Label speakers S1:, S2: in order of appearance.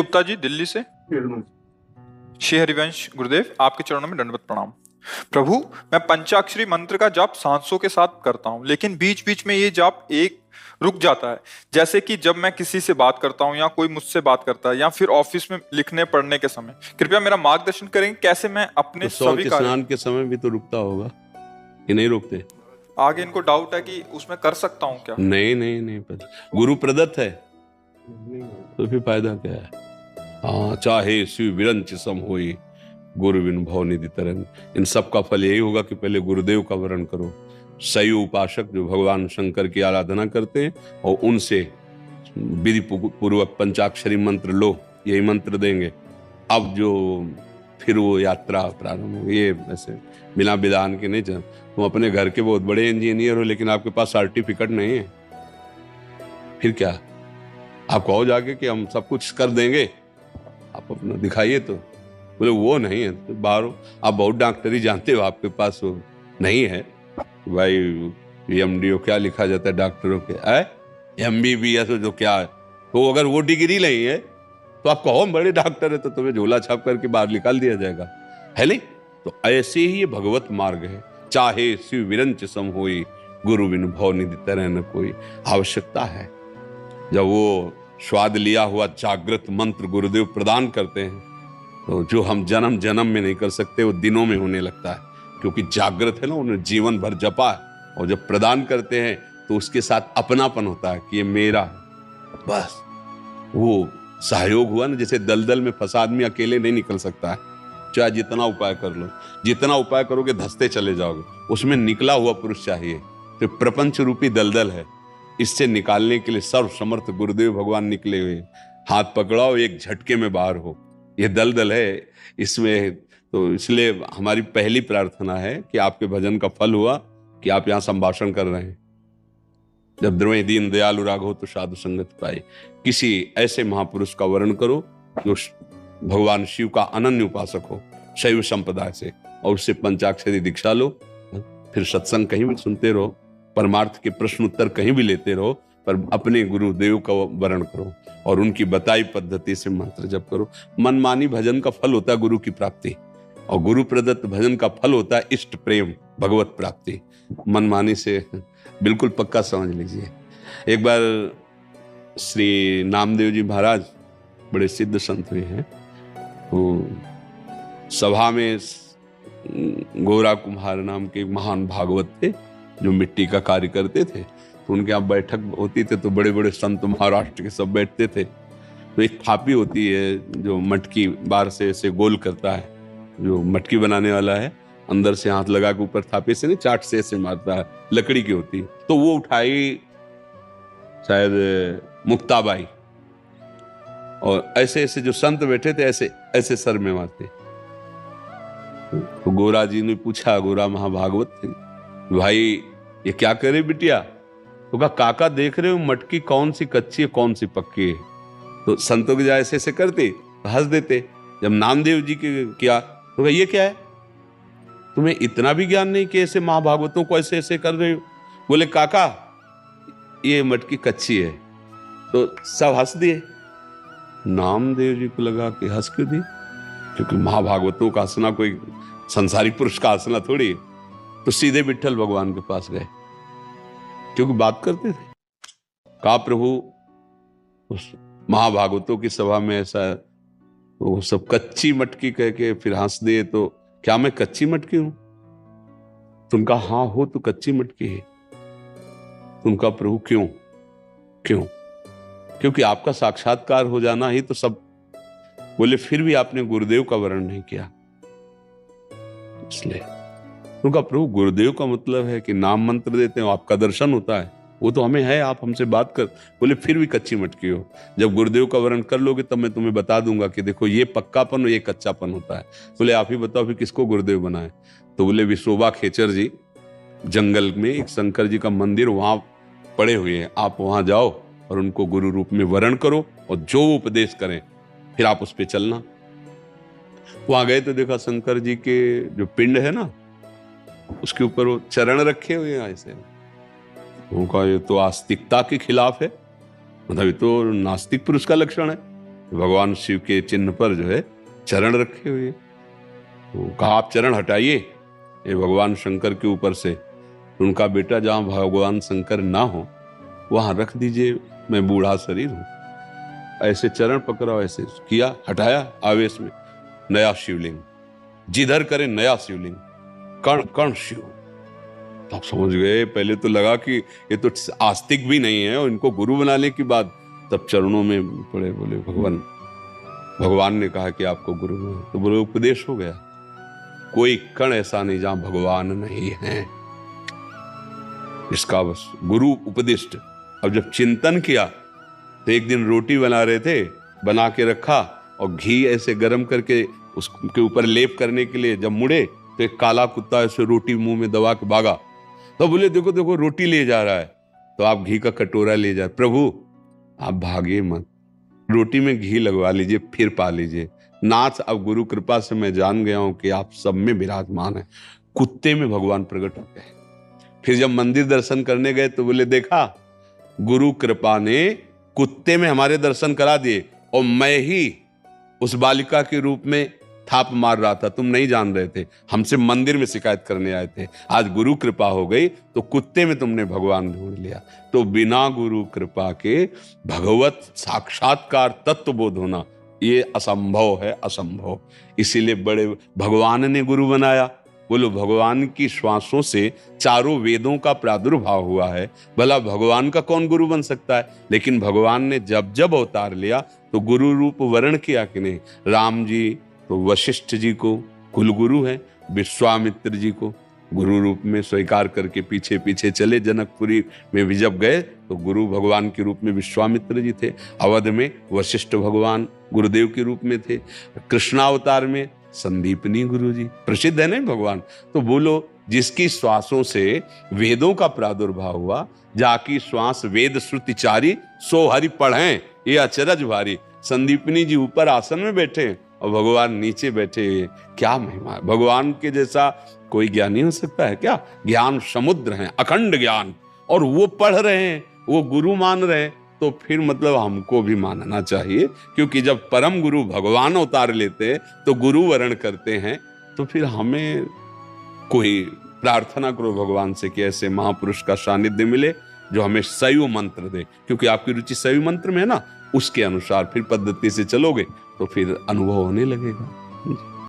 S1: गुप्ता जी दिल्ली से। श्री हरिवंश गुरुदेव, आपके चरणों में दंडवत प्रणाम। प्रभु, मैं पंचाक्षरी मंत्र का जाप सांसों के साथ करता हूँ, लेकिन बीच बीच में ये जाप एक रुक जाता है। जैसे कि जब मैं किसी से बात करता हूँ या कोई मुझसे बात करता है या फिर ऑफिस में लिखने पढ़ने के समय। कृपया मेरा मार्गदर्शन करेंगे, कैसे मैं अपने सभी कार्य।
S2: स्नान के समय भी तो रुकता होगा कि नहीं रुकते?
S1: आगे इनको डाउट है कि उसमें कर सकता हूँ क्या?
S2: नहीं गुरु प्रदत्त है तो फिर फायदा क्या है? हाँ, चाहे शिव विरंच सम होई गुरु बिन भव निधि तरन। इन सब का फल यही होगा कि पहले गुरुदेव का वरण करो। सही उपासक जो भगवान शंकर की आराधना करते हैं और उनसे विधि पूर्वक पंचाक्षरी मंत्र लो, यही मंत्र देंगे। अब जो फिर वो यात्रा प्रारंभ होगी। ये ऐसे बिना विधान के नहीं चल। तुम अपने घर के बहुत बड़े इंजीनियर हो, लेकिन आपके पास सर्टिफिकेट नहीं है, फिर क्या? आप कहो जाके कि हम सब कुछ कर देंगे, आप अपना दिखाइए। तो बोले वो नहीं है तो बाहर आप बहुत डॉक्टरी जानते हो, आपके पास वो नहीं है। भाई एमडीओ क्या लिखा जाता है डॉक्टरों के, एमबीबीएस जो क्या है, तो अगर वो डिग्री नहीं है तो आप कहो हम बड़े डॉक्टर है, तो तुम्हें झोला छाप करके बाहर निकाल दिया जाएगा, है नहीं? तो ऐसे ही ये भगवत मार्ग है। चाहे शिव विरंच सम होई गुरु बिन भव निधि तरह न कोई। आवश्यकता है जब वो स्वाद लिया हुआ जागृत मंत्र गुरुदेव प्रदान करते हैं, तो जो हम जन्म जन्म में नहीं कर सकते वो दिनों में होने लगता है, क्योंकि जागृत है ना, उन्हें जीवन भर जपा है। और जब प्रदान करते हैं तो उसके साथ अपनापन होता है कि ये मेरा है। बस वो सहयोग हुआ ना। जैसे दलदल में फंसा आदमी अकेले नहीं निकल सकता है, चाहे जितना उपाय कर लो, जितना उपाय करोगे धंसते चले जाओगे। उसमें निकला हुआ पुरुष चाहिए। तो प्रपंच रूपी दलदल है, इससे निकालने के लिए सर्व समर्थ गुरुदेव भगवान निकले हुए। हाथ पकड़ाओ, एक झटके में बाहर हो। ये दलदल है इसमें। तो इसलिए हमारी पहली प्रार्थना है कि आपके भजन का फल हुआ कि आप यहाँ संभाषण कर रहे हैं। जब द्रोही दीन दयालु राघव तो साधु संगत पाए। किसी ऐसे महापुरुष का वर्ण करो जो भगवान शिव का अनन्य उपासक हो, शैव संप्रदाय से, और उससे पंचाक्षरी दीक्षा लो। फिर सत्संग कहीं भी सुनते रहो, परमार्थ के प्रश्न उत्तर कहीं भी लेते रहो, पर अपने गुरुदेव का वर्ण करो और उनकी बताई पद्धति से मंत्र जप करो। मनमानी भजन का फल होता है गुरु की प्राप्ति, और गुरु प्रदत्त भजन का फल होता है इष्ट प्रेम, भगवत प्राप्ति। मनमानी से बिल्कुल पक्का समझ लीजिए। एक बार श्री नामदेव जी महाराज बड़े सिद्ध संत हुए हैं, तो सभा में गोरा कुम्हार नाम के महान भागवत थे जो मिट्टी का कार्य करते थे। तो उनके यहाँ बैठक होती थी, तो बड़े बड़े संत महाराष्ट्र के सब बैठते थे। तो एक थापी होती है जो मटकी बाहर से ऐसे गोल करता है, जो मटकी बनाने वाला है अंदर से हाथ लगा के ऊपर थापे से नहीं चाट से ऐसे मारता है, लकड़ी की होती है। तो वो उठाई शायद मुक्ताबाई, और ऐसे ऐसे जो संत बैठे थे ऐसे ऐसे सर में मारते। तो गोरा जी ने पूछा, गोरा महाभागवत थे, भाई ये क्या करे बिटिया? तो कहा, काका देख रहे हो मटकी कौन सी कच्ची है कौन सी पक्की है? तो संतों के ऐसे ऐसे करते तो हंस देते। जब नामदेव जी के किया तो ये क्या है, तुम्हें इतना भी ज्ञान नहीं कि ऐसे महाभागवतों को ऐसे ऐसे कर रहे हो? बोले काका ये मटकी कच्ची है। तो सब हंस दिए। नामदेव जी को लगा कि हंस क्यों दिए, क्योंकि महाभागवतों का हंसना कोई संसारिक पुरुष का हंसना थोड़ी है। तो सीधे विट्ठल भगवान के पास गए, क्योंकि बात करते थे। कहा, प्रभु उस महाभागवतों की सभा में ऐसा वो सब कच्ची मटकी कह के फिर हंस दिए, तो क्या मैं कच्ची मटकी हूं? तो उनका हाँ हो तो कच्ची मटकी है। तो उनका प्रभु क्यों? क्यों? क्योंकि आपका साक्षात्कार हो जाना ही तो सब। बोले फिर भी आपने गुरुदेव का वर्ण नहीं किया, इसलिए। उनका प्रभु गुरुदेव का मतलब है कि नाम मंत्र देते हो, आपका दर्शन होता है, वो तो हमें है, आप हमसे बात कर। बोले फिर भी कच्ची मटकी हो। जब गुरुदेव का वर्ण कर लोगे तब मैं तुम्हें बता दूंगा कि देखो ये पक्कापन और ये कच्चापन होता है। बोले आप ही बताओ फिर किसको गुरुदेव बनाए? तो बोले विश्वोबा खेचर जी जंगल में एक शंकर जी का मंदिर वहां पड़े हुए हैं, आप वहां जाओ और उनको गुरु रूप में वर्ण करो, और जो उपदेश करें फिर आप उस पर चलना। वहां गए तो देखा शंकर जी के जो पिंड है ना, उसके ऊपर वो चरण रखे हुए हैं ऐसे। उनका ये तो आस्तिकता के खिलाफ है, मतलब ये तो नास्तिक पुरुष का लक्षण है। भगवान शिव के चिन्ह पर जो है चरण रखे हुए, तो कहा आप चरण हटाइए ये भगवान शंकर के ऊपर से। उनका बेटा जहां भगवान शंकर ना हो वहां रख दीजिए, मैं बूढ़ा शरीर हूं। ऐसे चरण पकड़ा, ऐसे किया, हटाया आवेश में, नया शिवलिंग, जिधर करे नया शिवलिंग, कण कण शिव। तो आप समझ गए, पहले तो लगा कि ये तो आस्तिक भी नहीं है और इनको गुरु बनाने की बात। तब चरणों में पड़े, बोले भगवान ने कहा कि आपको गुरु बना, तो बोले उपदेश हो गया। कोई कण ऐसा नहीं जहां भगवान नहीं है, इसका बस गुरु उपदिष्ट। अब जब चिंतन किया तो एक दिन रोटी बना रहे थे, बना के रखा और घी ऐसे गर्म करके उसके ऊपर लेप करने के लिए जब मुड़े तो एक काला कुत्ता ऐसे रोटी मुंह में दबा के भागा। तो बोले देखो देखो रोटी ले जा रहा है, तो आप घी का कटोरा ले जा। प्रभु आप भागे मत, रोटी में घी लगवा लीजिए, फिर पा लीजिए। नाथ अब गुरु कृपा से मैं जान गया हूं कि आप सब में विराजमान है। कुत्ते में भगवान प्रकट हो गए। फिर जब मंदिर दर्शन करने गए तो बोले देखा गुरु कृपा ने कुत्ते में हमारे दर्शन करा दिए, और मैं ही उस बालिका के रूप में थाप मार रहा था, तुम नहीं जान रहे थे, हमसे मंदिर में शिकायत करने आए थे। आज गुरु कृपा हो गई तो कुत्ते में तुमने भगवान ढूंढ लिया। तो बिना गुरु कृपा के भगवत साक्षात्कार तत्व बोध होना ये असंभव है, असंभव। इसीलिए बड़े भगवान ने गुरु बनाया। बोलो भगवान की श्वासों से चारों वेदों का प्रादुर्भाव हुआ है, भला भगवान का कौन गुरु बन सकता है? लेकिन भगवान ने जब जब अवतार लिया तो गुरु रूप वर्ण किया कि नहीं। राम जी तो वशिष्ठ जी को कुलगुरु हैं, विश्वामित्र जी को गुरु रूप में स्वीकार करके पीछे पीछे चले। जनकपुरी में भी जब गए तो गुरु भगवान के रूप में विश्वामित्र जी थे, अवध में वशिष्ठ भगवान गुरुदेव के रूप में थे, कृष्णावतार में संदीपनी गुरु जी प्रसिद्ध है नहीं भगवान। तो बोलो जिसकी श्वासों से वेदों का प्रादुर्भाव हुआ, जाकी श्वास वेद श्रुति चारी, सो हरि पढ़ें ये अचरज भारी। संदीपनी जी ऊपर आसन में बैठे और भगवान नीचे बैठे, क्या महिमा है। भगवान के जैसा कोई ज्ञानी हो सकता है क्या? ज्ञान समुद्र है, अखंड ज्ञान, और वो पढ़ रहे हैं, वो गुरु मान रहे हैं, तो फिर मतलब हमको भी मानना चाहिए। क्योंकि जब परम गुरु भगवान अवतार लेते तो गुरु वर्ण करते हैं, तो फिर हमें कोई प्रार्थना करो भगवान से कि ऐसे महापुरुष का सानिध्य मिले जो हमें शैव मंत्र दे। क्योंकि आपकी रुचि शैव मंत्र में है ना, उसके अनुसार फिर पद्धति से चलोगे तो फिर अनुभव होने लगेगा।